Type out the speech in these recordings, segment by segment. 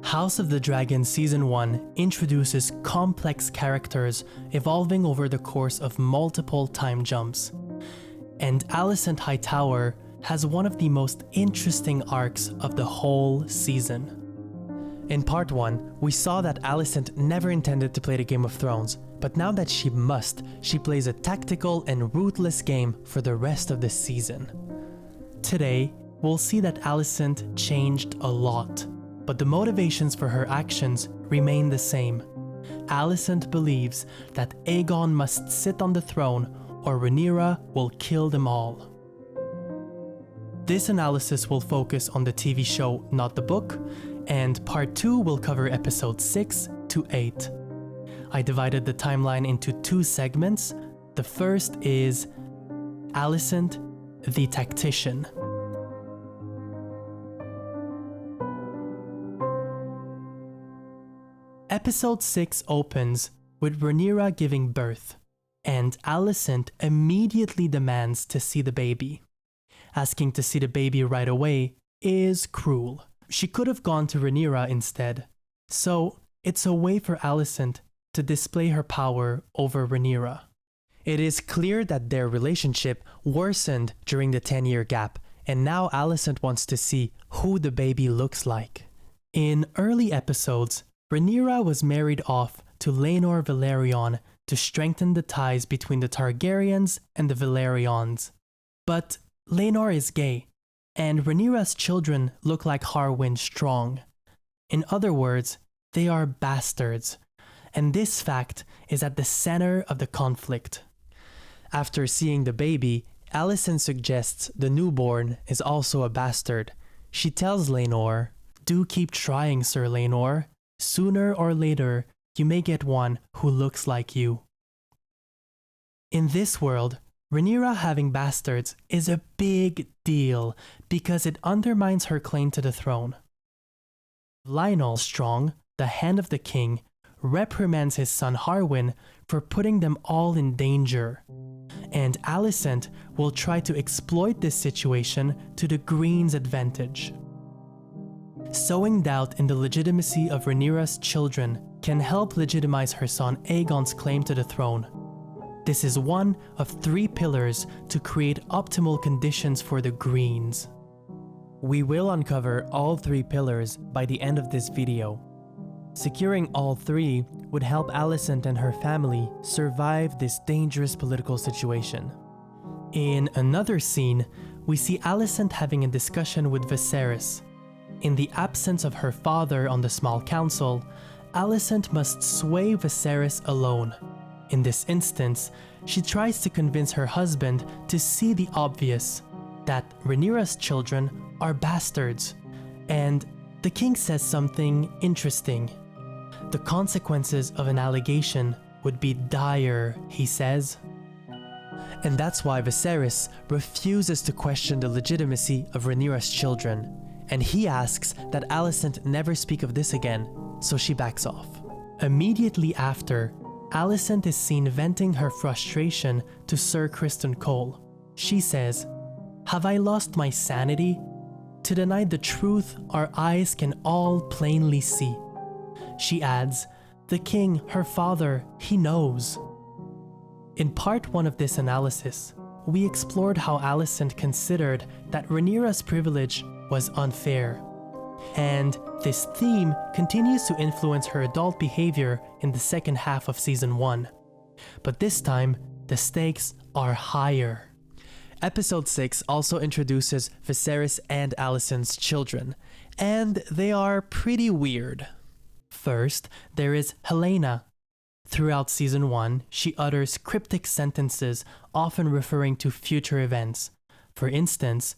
House of the Dragon Season 1 introduces complex characters evolving over the course of multiple time jumps. And Alicent Hightower has one of the most interesting arcs of the whole season. In part 1, we saw that Alicent never intended to play the Game of Thrones, but now that she must, she plays a tactical and ruthless game for the rest of the season. Today, we'll see that Alicent changed a lot, but the motivations for her actions remain the same. Alicent believes that Aegon must sit on the throne or Rhaenyra will kill them all. This analysis will focus on the TV show, not the book, and part 2 will cover episodes 6 to 8. I divided the timeline into 2 segments. The first is Alicent, the Tactician. Episode 6 opens with Rhaenyra giving birth, and Alicent immediately demands to see the baby. Asking to see the baby right away is cruel. She could have gone to Rhaenyra instead, so it's a way for Alicent to display her power over Rhaenyra. It is clear that their relationship worsened during the 10-year gap, and now Alicent wants to see who the baby looks like. In early episodes, Rhaenyra was married off to Laenor Velaryon to strengthen the ties between the Targaryens and the Velaryons. But Laenor is gay, and Rhaenyra's children look like Harwin strong. In other words, they are bastards, and this fact is at the center of the conflict. After seeing the baby, Alicent suggests the newborn is also a bastard. She tells Laenor, "Do keep trying, Sir Laenor. Sooner or later, you may get one who looks like you." In this world, Rhaenyra having bastards is a big deal because it undermines her claim to the throne. Lyonel Strong, the Hand of the King, reprimands his son Harwin for putting them all in danger, and Alicent will try to exploit this situation to the Green's advantage. Sowing doubt in the legitimacy of Rhaenyra's children can help legitimize her son Aegon's claim to the throne. This is one of 3 pillars to create optimal conditions for the Greens. We will uncover all 3 pillars by the end of this video. Securing all 3 would help Alicent and her family survive this dangerous political situation. In another scene, we see Alicent having a discussion with Viserys. In the absence of her father on the small council, Alicent must sway Viserys alone. In this instance, she tries to convince her husband to see the obvious, that Rhaenyra's children are bastards. And the king says something interesting. The consequences of an allegation would be dire, he says. And that's why Viserys refuses to question the legitimacy of Rhaenyra's children, and he asks that Alicent never speak of this again, so she backs off. Immediately after, Alicent is seen venting her frustration to Sir Criston Cole. She says, "Have I lost my sanity? To deny the truth our eyes can all plainly see." She adds, "The king, her father, he knows." In part 1 of this analysis, we explored how Alicent considered that Rhaenyra's privilege was unfair. And this theme continues to influence her adult behavior in the second half of Season 1. But this time, the stakes are higher. Episode 6 also introduces Viserys and Alicent's children, and they are pretty weird. First, there is Helaena. Throughout Season 1, she utters cryptic sentences, often referring to future events. For instance,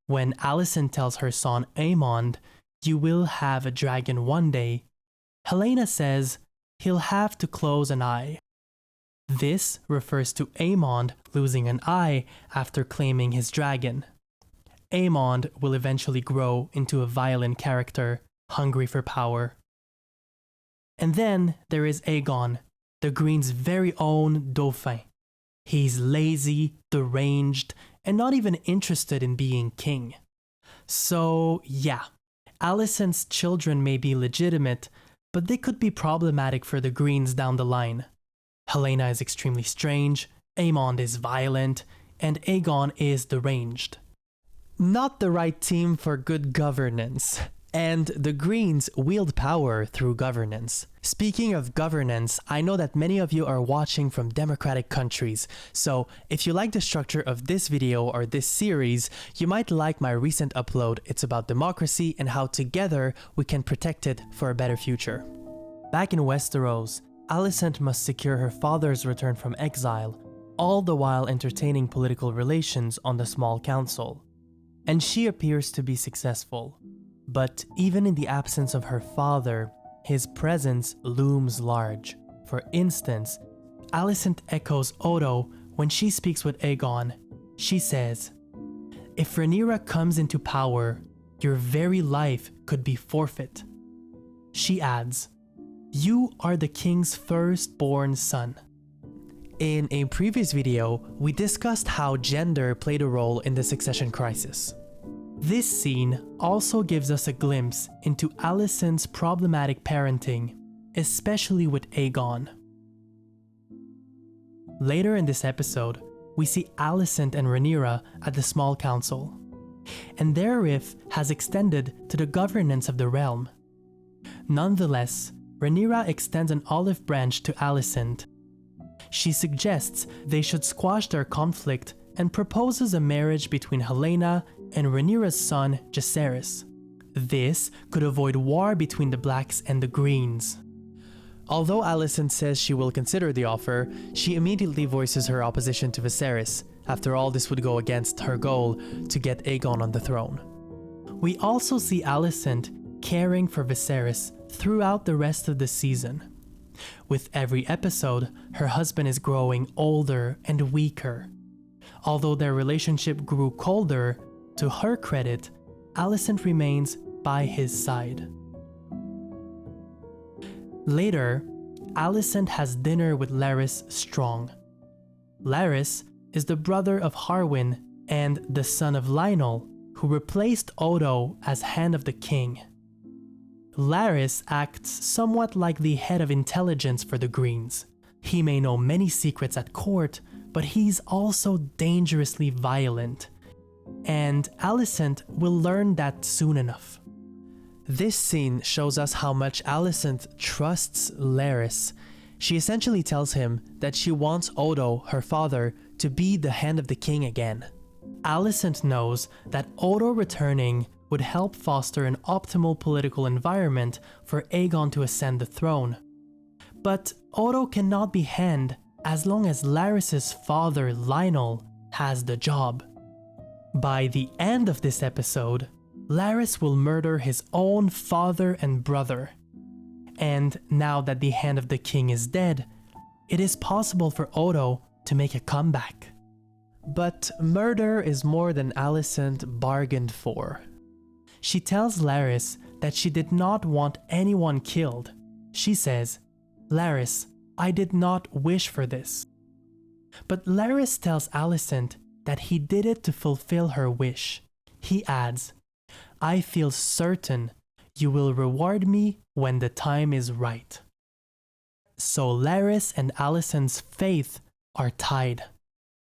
when Alicent tells her son Aemond, "You will have a dragon one day," Helaena says, "He'll have to close an eye." This refers to Aemond losing an eye after claiming his dragon. Aemond will eventually grow into a violent character, hungry for power. And then there is Aegon, the Green's very own Dauphin. He's lazy, deranged, and not even interested in being king. So yeah, Alicent's children may be legitimate, but they could be problematic for the Greens down the line. Laena is extremely strange, Aemond is violent, and Aegon is deranged. Not the right team for good governance. And the Greens wield power through governance. Speaking of governance, I know that many of you are watching from democratic countries, so if you like the structure of this video or this series, you might like my recent upload. It's about democracy and how together we can protect it for a better future. Back in Westeros, Alicent must secure her father's return from exile, all the while entertaining political relations on the small council. And she appears to be successful. But even in the absence of her father, his presence looms large. For instance, Alicent echoes Odo when she speaks with Aegon. She says, "If Rhaenyra comes into power, your very life could be forfeit." She adds, "You are the king's firstborn son." In a previous video, we discussed how gender played a role in the succession crisis. This scene also gives us a glimpse into Alicent's problematic parenting, especially with Aegon. Later in this episode, we see Alicent and Rhaenyra at the small council, and their rift has extended to the governance of the realm. Nonetheless, Rhaenyra extends an olive branch to Alicent. She suggests they should squash their conflict and proposes a marriage between Laena and Rhaenyra's son, Viserys. This could avoid war between the Blacks and the Greens. Although Alicent says she will consider the offer, she immediately voices her opposition to Viserys. After all, this would go against her goal to get Aegon on the throne. We also see Alicent caring for Viserys throughout the rest of the season. With every episode, her husband is growing older and weaker. Although their relationship grew colder, to her credit, Alicent remains by his side. Later, Alicent has dinner with Larys Strong. Larys is the brother of Harwin and the son of Lionel, who replaced Odo as Hand of the King. Larys acts somewhat like the head of intelligence for the Greens. He may know many secrets at court, but he's also dangerously violent. And Alicent will learn that soon enough. This scene shows us how much Alicent trusts Larys. She essentially tells him that she wants Odo, her father, to be the Hand of the King again. Alicent knows that Odo returning would help foster an optimal political environment for Aegon to ascend the throne. But Odo cannot be Hand as long as Larys's father, Lionel, has the job. By the end of this episode, Larys will murder his own father and brother. And now that the Hand of the King is dead, it is possible for Odo to make a comeback. But murder is more than Alicent bargained for. She tells Larys that she did not want anyone killed. She says, "Larys, I did not wish for this." But Larys tells Alicent that he did it to fulfill her wish. He adds, "I feel certain you will reward me when the time is right." So Larys and Alicent's faith are tied.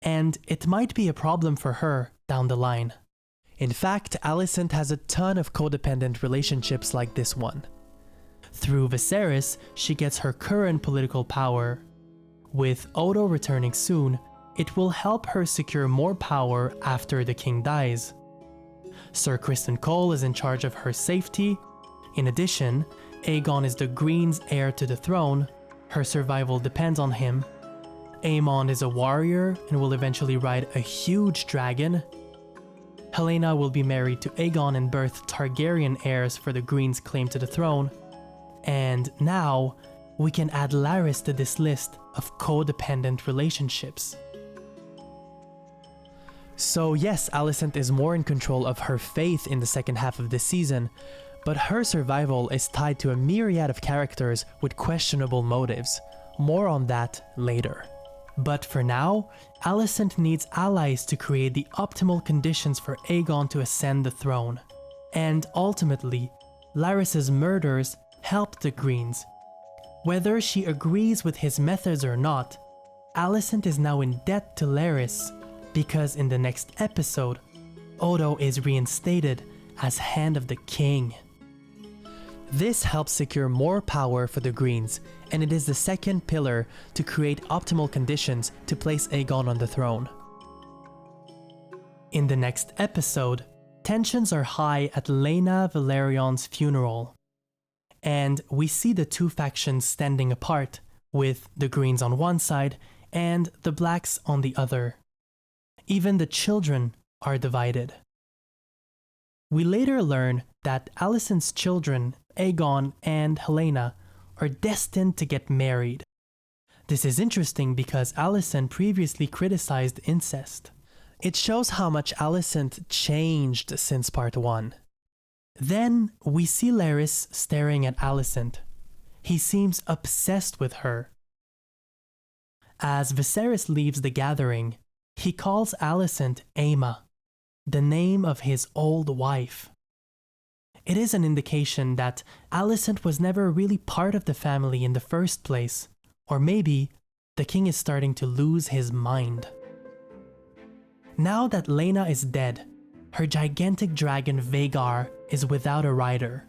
And it might be a problem for her down the line. In fact, Alicent has a ton of codependent relationships like this one. Through Viserys, she gets her current political power. With Odo returning soon, it will help her secure more power after the king dies. Sir Criston Cole is in charge of her safety. In addition, Aegon is the Green's heir to the throne. Her survival depends on him. Aemond is a warrior and will eventually ride a huge dragon. Laena will be married to Aegon and birth Targaryen heirs for the Green's claim to the throne. And now, we can add Larys to this list of codependent relationships. So yes, Alicent is more in control of her faith in the second half of this season, but her survival is tied to a myriad of characters with questionable motives. More on that later. But for now, Alicent needs allies to create the optimal conditions for Aegon to ascend the throne. And ultimately, Larys's murders helped the Greens. Whether she agrees with his methods or not, Alicent is now in debt to Larys because in the next episode, Odo is reinstated as Hand of the King. This helps secure more power for the Greens, and it is the second pillar to create optimal conditions to place Aegon on the throne. In the next episode, tensions are high at Laena Velaryon's funeral, and we see the two factions standing apart, with the Greens on one side and the Blacks on the other. Even the children are divided. We later learn that Alicent's children, Aegon and Helaena, are destined to get married. This is interesting because Alicent previously criticized incest. It shows how much Alicent changed since part 1. Then we see Larys staring at Alicent. He seems obsessed with her. As Viserys leaves the gathering, he calls Alicent Aema, the name of his old wife. It is an indication that Alicent was never really part of the family in the first place, or maybe the king is starting to lose his mind. Now that Laena is dead, her gigantic dragon Vhagar is without a rider.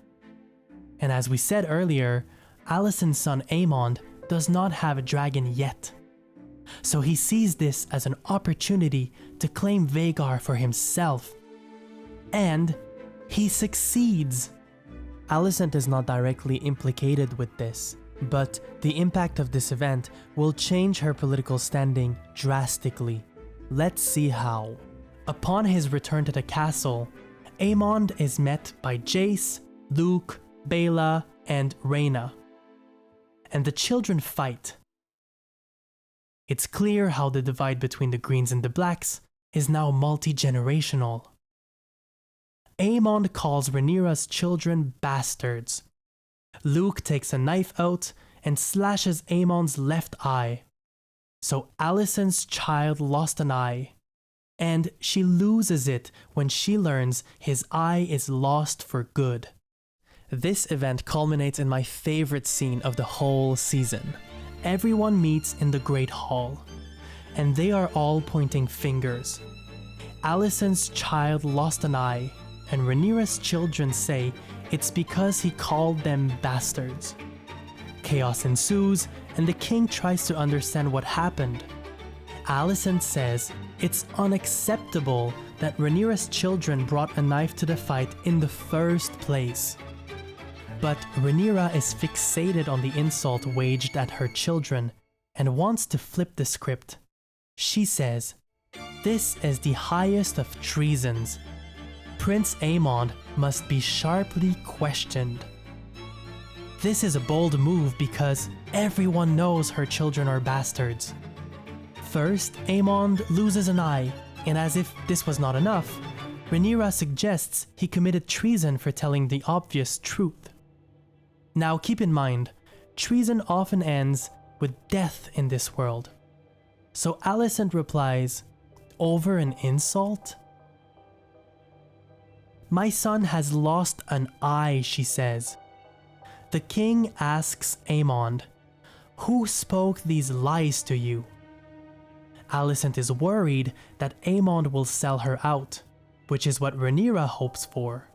And as we said earlier, Alicent's son Aemond does not have a dragon yet. So he sees this as an opportunity to claim Vhagar for himself. And he succeeds. Alicent is not directly implicated with this, but the impact of this event will change her political standing drastically. Let's see how. Upon his return to the castle, Aemond is met by Jace, Luke, Baela, and Rhaenyra. And the children fight. It's clear how the divide between the Greens and the Blacks is now multi-generational. Aemond calls Rhaenyra's children bastards. Luke takes a knife out and slashes Aemon's left eye. So Alicent's child lost an eye, and she loses it when she learns his eye is lost for good. This event culminates in my favorite scene of the whole season. Everyone meets in the Great Hall, and they are all pointing fingers. Alicent's child lost an eye, and Rhaenyra's children say it's because he called them bastards. Chaos ensues, and the king tries to understand what happened. Alicent says it's unacceptable that Rhaenyra's children brought a knife to the fight in the first place. But Rhaenyra is fixated on the insult waged at her children and wants to flip the script. She says, "This is the highest of treasons. Prince Aemond must be sharply questioned." This is a bold move because everyone knows her children are bastards. First, Aemond loses an eye, and as if this was not enough, Rhaenyra suggests he committed treason for telling the obvious truth. Now keep in mind, treason often ends with death in this world. So Alicent replies, "Over an insult?" "My son has lost an eye," she says. The king asks Aemond, "Who spoke these lies to you?" Alicent is worried that Aemond will sell her out, which is what Rhaenyra hopes for.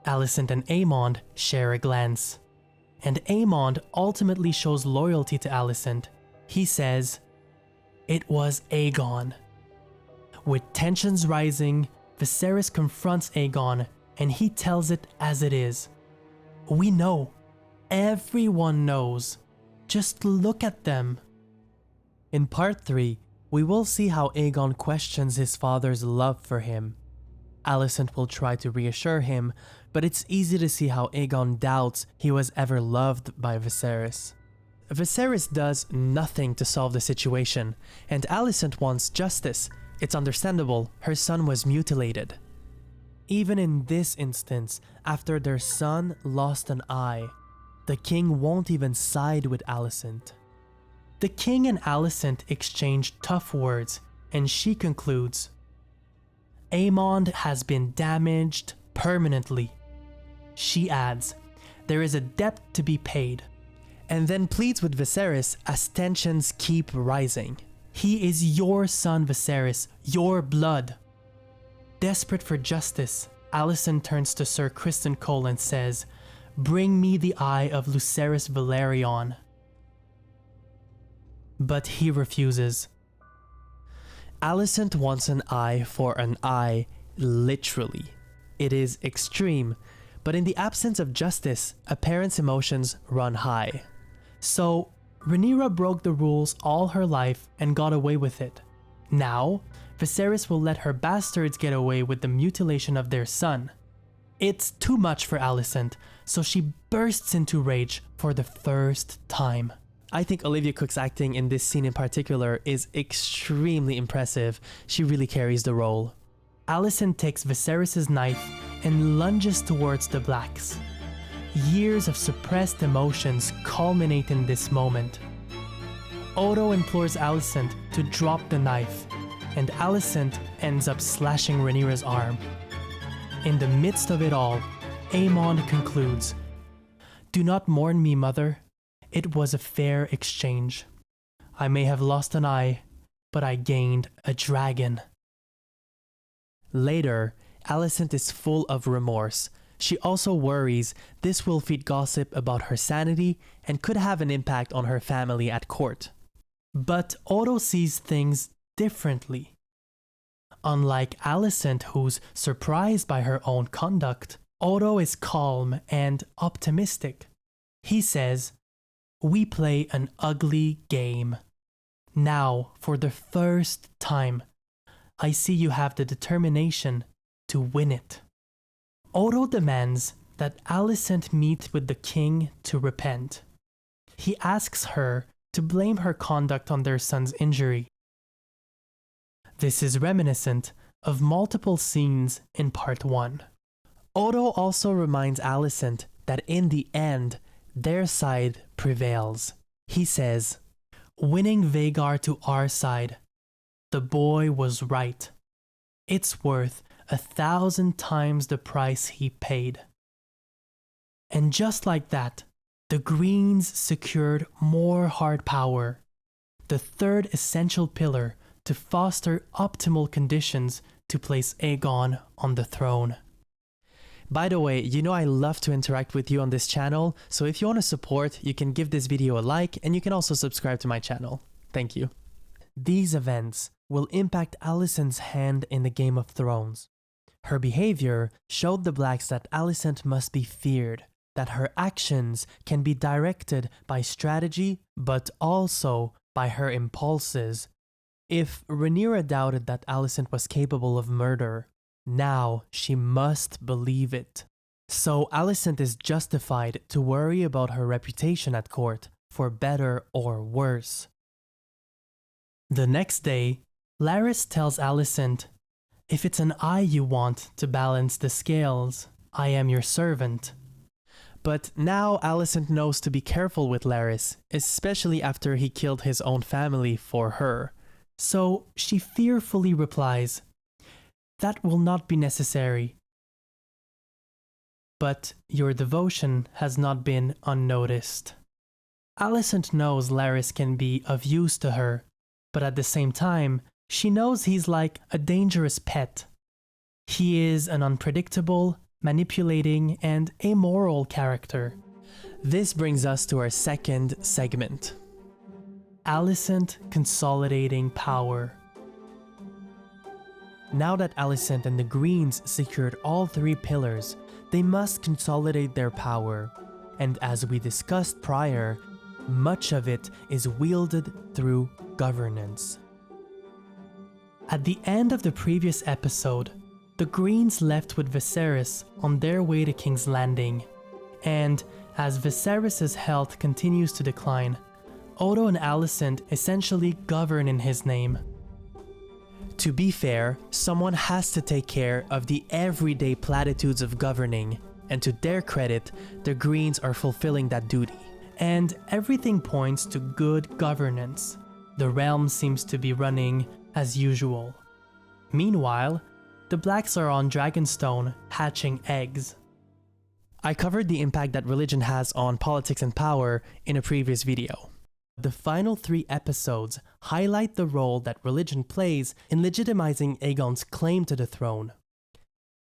Alicent and Aemond share a glance, and Aemond ultimately shows loyalty to Alicent. He says, "It was Aegon." With tensions rising, Viserys confronts Aegon, and he tells it as it is. "We know. Everyone knows. Just look at them." In part 3, we will see how Aegon questions his father's love for him. Alicent will try to reassure him, but it's easy to see how Aegon doubts he was ever loved by Viserys. Viserys does nothing to solve the situation, and Alicent wants justice. It's understandable, her son was mutilated. Even in this instance, after their son lost an eye, the king won't even side with Alicent. The king and Alicent exchange tough words, and she concludes, "Aemond has been damaged permanently." she adds, "There is a debt to be paid," and then pleads with Viserys as tensions keep rising. "He is your son, Viserys, your blood." Desperate for justice, Alicent turns to Sir Criston Cole and says, "Bring me the eye of Lucerys Velaryon." But he refuses. Alicent wants an eye for an eye, literally. It is extreme, but in the absence of justice, a parent's emotions run high. So, Rhaenyra broke the rules all her life and got away with it. Now, Viserys will let her bastards get away with the mutilation of their son. It's too much for Alicent, so she bursts into rage for the first time. I think Olivia Cooke's acting in this scene in particular is extremely impressive. She really carries the role. Alicent takes Viserys' knife and lunges towards the Blacks. Years of suppressed emotions culminate in this moment. Otto implores Alicent to drop the knife, and Alicent ends up slashing Rhaenyra's arm. In the midst of it all, Aemond concludes, "Do not mourn me, mother. It was a fair exchange. I may have lost an eye, but I gained a dragon." Later, Alicent is full of remorse. She also worries this will feed gossip about her sanity and could have an impact on her family at court. But Otto sees things differently. Unlike Alicent, who's surprised by her own conduct, Otto is calm and optimistic. He says, "We play an ugly game. Now, for the first time, I see you have the determination to win it." Otto demands that Alicent meet with the king to repent. He asks her to blame her conduct on their son's injury. This is reminiscent of multiple scenes in part 1. Otto also reminds Alicent that in the end, their side prevails. He says, "Winning Vhagar to our side, the boy was right. It's worth 1,000 times the price he paid." And just like that, the Greens secured more hard power, the third essential pillar to foster optimal conditions to place Aegon on the throne. By the way, you know I love to interact with you on this channel, so if you want to support, you can give this video a like and you can also subscribe to my channel. Thank you. These events will impact Alicent's hand in the Game of Thrones. Her behavior showed the Blacks that Alicent must be feared, that her actions can be directed by strategy but also by her impulses. If Rhaenyra doubted that Alicent was capable of murder, now she must believe it. So Alicent is justified to worry about her reputation at court, for better or worse. The next day, Larys tells Alicent, "If it's an eye you want to balance the scales, I am your servant." But now Alicent knows to be careful with Larys, especially after he killed his own family for her. So she fearfully replies, "That will not be necessary. But your devotion has not been unnoticed." Alicent knows Larys can be of use to her, but at the same time, she knows he's like a dangerous pet. He is an unpredictable, manipulating, and amoral character. This brings us to our second segment. Alicent consolidating power. Now that Alicent and the Greens secured all 3 pillars, they must consolidate their power, and as we discussed prior, much of it is wielded through governance. At the end of the previous episode, the Greens left with Viserys on their way to King's Landing, and as Viserys' health continues to decline, Otto and Alicent essentially govern in his name. To be fair, someone has to take care of the everyday platitudes of governing, and to their credit, the Greens are fulfilling that duty. And everything points to good governance. The realm seems to be running as usual. Meanwhile, the Blacks are on Dragonstone hatching eggs. I covered the impact that religion has on politics and power in a previous video. The final 3 episodes highlight the role that religion plays in legitimizing Aegon's claim to the throne.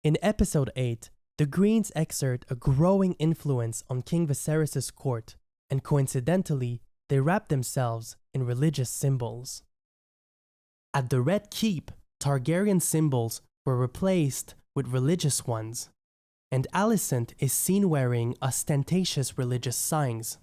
In episode 8, the Greens exert a growing influence on King Viserys' court, and coincidentally, they wrap themselves in religious symbols. At the Red Keep, Targaryen symbols were replaced with religious ones, and Alicent is seen wearing ostentatious religious signs.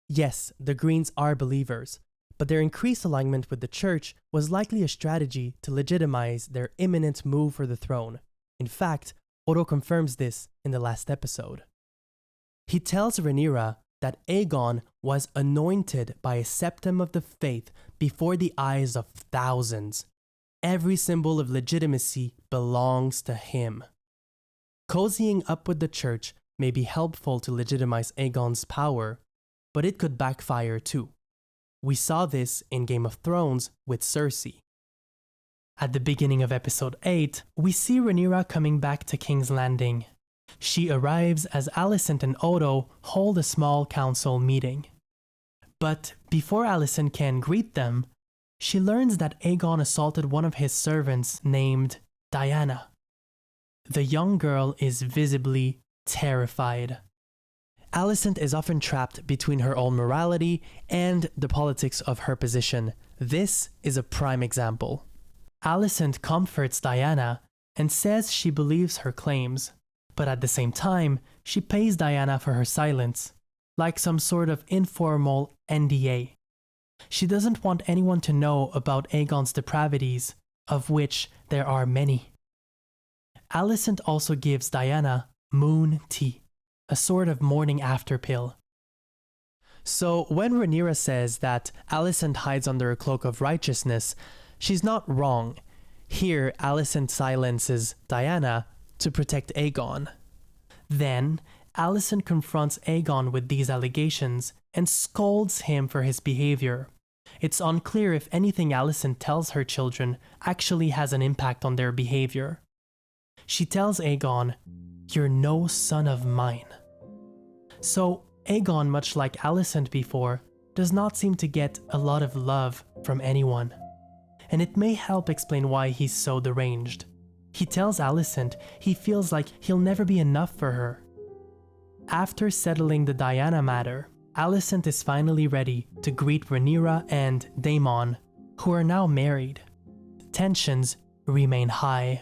Yes, the Greens are believers, but their increased alignment with the church was likely a strategy to legitimize their imminent move for the throne. In fact, Otto confirms this in the last episode. He tells Rhaenyra that Aegon was anointed by a septum of the faith before the eyes of thousands. Every symbol of legitimacy belongs to him. Cozying up with the church may be helpful to legitimize Aegon's power, but it could backfire too. We saw this in Game of Thrones with Cersei. At the beginning of episode 8, we see Rhaenyra coming back to King's Landing. She arrives as Alicent and Otto hold a small council meeting. But before Alicent can greet them, she learns that Aegon assaulted one of his servants named Dyana. The young girl is visibly terrified. Alicent is often trapped between her own morality and the politics of her position. This is a prime example. Alicent comforts Dyana and says she believes her claims, but at the same time, she pays Dyana for her silence, like some sort of informal NDA. She doesn't want anyone to know about Aegon's depravities, of which there are many. Alicent also gives Dyana moon tea, a sort of morning after pill. So when Rhaenyra says that Alicent hides under a cloak of righteousness, she's not wrong. Here, Alicent silences Dyana to protect Aegon. Then, Alicent confronts Aegon with these allegations and scolds him for his behavior. It's unclear if anything Alicent tells her children actually has an impact on their behavior. She tells Aegon, "You're no son of mine." So, Aegon, much like Alicent before, does not seem to get a lot of love from anyone. And it may help explain why he's so deranged. He tells Alicent he feels like he'll never be enough for her. After settling the Dyana matter, Alicent is finally ready to greet Rhaenyra and Daemon, who are now married. Tensions remain high.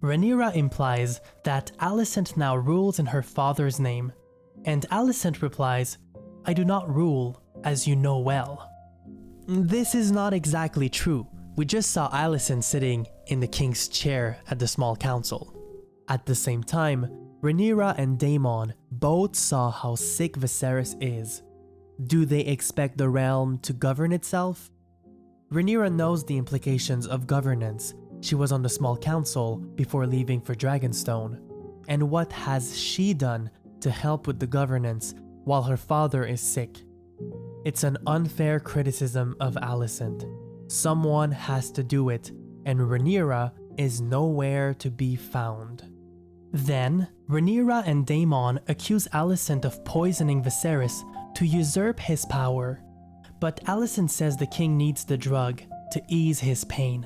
Rhaenyra implies that Alicent now rules in her father's name, and Alicent replies, "I do not rule, as you know well." This is not exactly true. We just saw Alicent sitting in the king's chair at the small council. At the same time, Rhaenyra and Daemon both saw how sick Viserys is. Do they expect the realm to govern itself? Rhaenyra knows the implications of governance. She was on the small council before leaving for Dragonstone. And what has she done to help with the governance while her father is sick? It's an unfair criticism of Alicent. Someone has to do it, and Rhaenyra is nowhere to be found. Then, Rhaenyra and Daemon accuse Alicent of poisoning Viserys to usurp his power, but Alicent says the king needs the drug to ease his pain.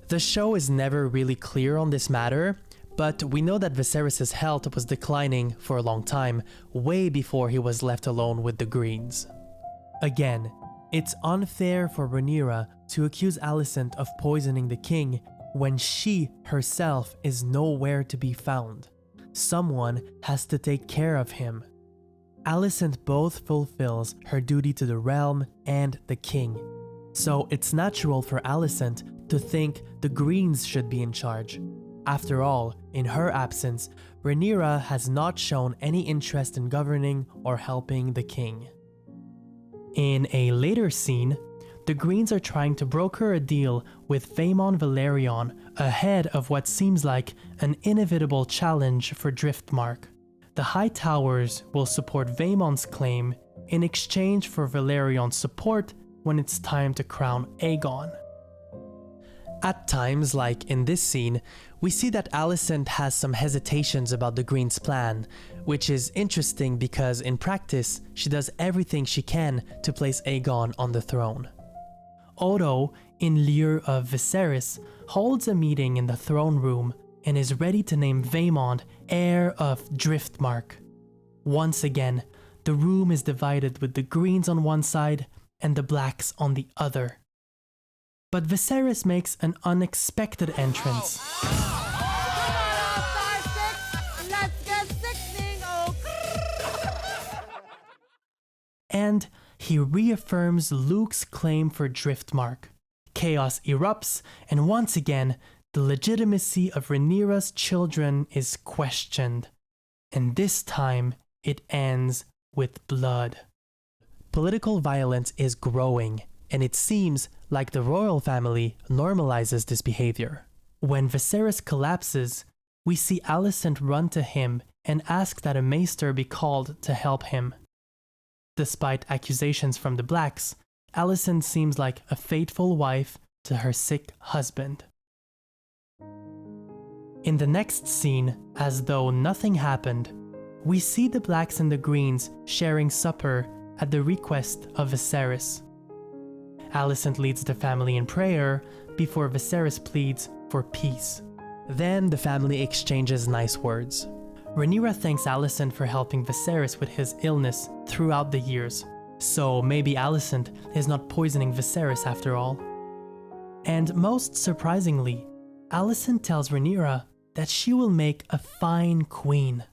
The show is never really clear on this matter, but we know that Viserys' health was declining for a long time, way before he was left alone with the Greens. Again, it's unfair for Rhaenyra to accuse Alicent of poisoning the king when she herself is nowhere to be found. Someone has to take care of him. Alicent both fulfills her duty to the realm and the king, so it's natural for Alicent to think the Greens should be in charge. After all, in her absence, Rhaenyra has not shown any interest in governing or helping the king. In a later scene, the Greens are trying to broker a deal with Aemond and Velaryon ahead of what seems like an inevitable challenge for Driftmark. The Hightowers will support Aemond's claim in exchange for Velaryon's support when it's time to crown Aegon. At times, like in this scene, we see that Alicent has some hesitations about the Green's plan, which is interesting because in practice, she does everything she can to place Aegon on the throne. Odo, in lieu of Viserys, holds a meeting in the throne room and is ready to name Aemond heir of Driftmark. Once again, the room is divided with the Greens on one side and the Blacks on the other. But Viserys makes an unexpected entrance. And he reaffirms Luke's claim for Driftmark. Chaos erupts, and once again, the legitimacy of Rhaenyra's children is questioned. And this time, it ends with blood. Political violence is growing, and it seems like the royal family normalizes this behavior. When Viserys collapses, we see Alicent run to him and ask that a maester be called to help him. Despite accusations from the Blacks, Alicent seems like a faithful wife to her sick husband. In the next scene, as though nothing happened, we see the Blacks and the Greens sharing supper at the request of Viserys. Alicent leads the family in prayer before Viserys pleads for peace. Then the family exchanges nice words. Rhaenyra thanks Alicent for helping Viserys with his illness throughout the years, so maybe Alicent is not poisoning Viserys after all. And most surprisingly, Alicent tells Rhaenyra that she will make a fine queen.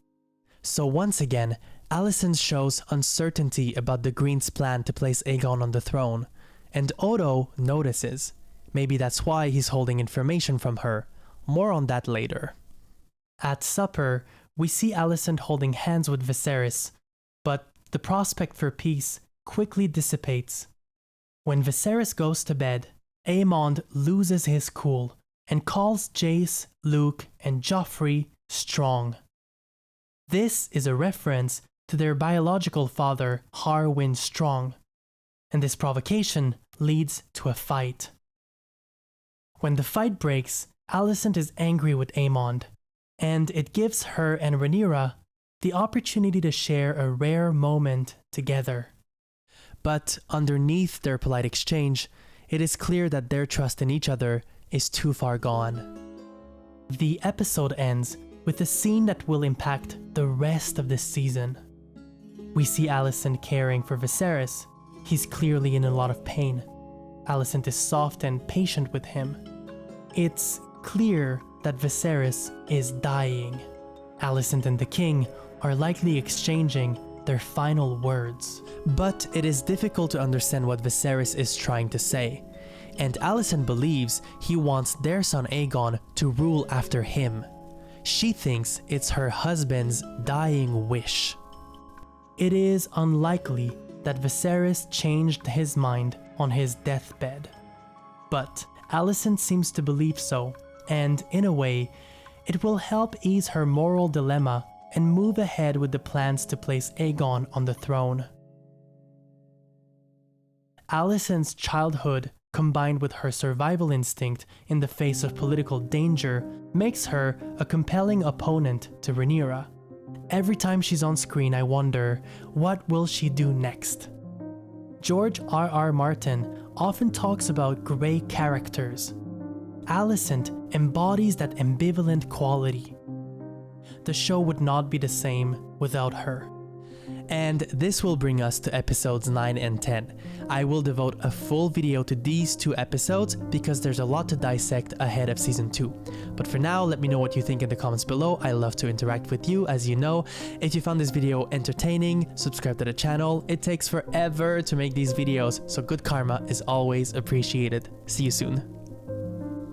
So once again, Alicent shows uncertainty about the Green's plan to place Aegon on the throne, and Odo notices. Maybe that's why he's holding information from her. More on that later. At supper, we see Alicent holding hands with Viserys, but the prospect for peace quickly dissipates. When Viserys goes to bed, Aemond loses his cool and calls Jace, Luke, and Joffrey strong. This is a reference to their biological father, Harwin Strong, and this provocation leads to a fight. When the fight breaks, Alicent is angry with Aemond, and it gives her and Rhaenyra the opportunity to share a rare moment together. But underneath their polite exchange, it is clear that their trust in each other is too far gone. The episode ends with a scene that will impact the rest of this season. We see Alicent caring for Viserys. He's clearly in a lot of pain. Alicent is soft and patient with him. It's clear that Viserys is dying. Alicent and the king are likely exchanging their final words. But it is difficult to understand what Viserys is trying to say, and Alicent believes he wants their son Aegon to rule after him. She thinks it's her husband's dying wish. It is unlikely that Viserys changed his mind on his deathbed. But Alicent seems to believe so, and in a way, it will help ease her moral dilemma and move ahead with the plans to place Aegon on the throne. Alicent's childhood, combined with her survival instinct in the face of political danger, makes her a compelling opponent to Rhaenyra. Every time she's on screen, I wonder, what will she do next? George R.R. Martin often talks about grey characters. Alicent embodies that ambivalent quality. The show would not be the same without her. And this will bring us to episodes 9 and 10. I will devote a full video to these two episodes because there's a lot to dissect ahead of season 2. But for now, let me know what you think in the comments below. I love to interact with you, as you know. If you found this video entertaining, subscribe to the channel. It takes forever to make these videos, so good karma is always appreciated. See you soon.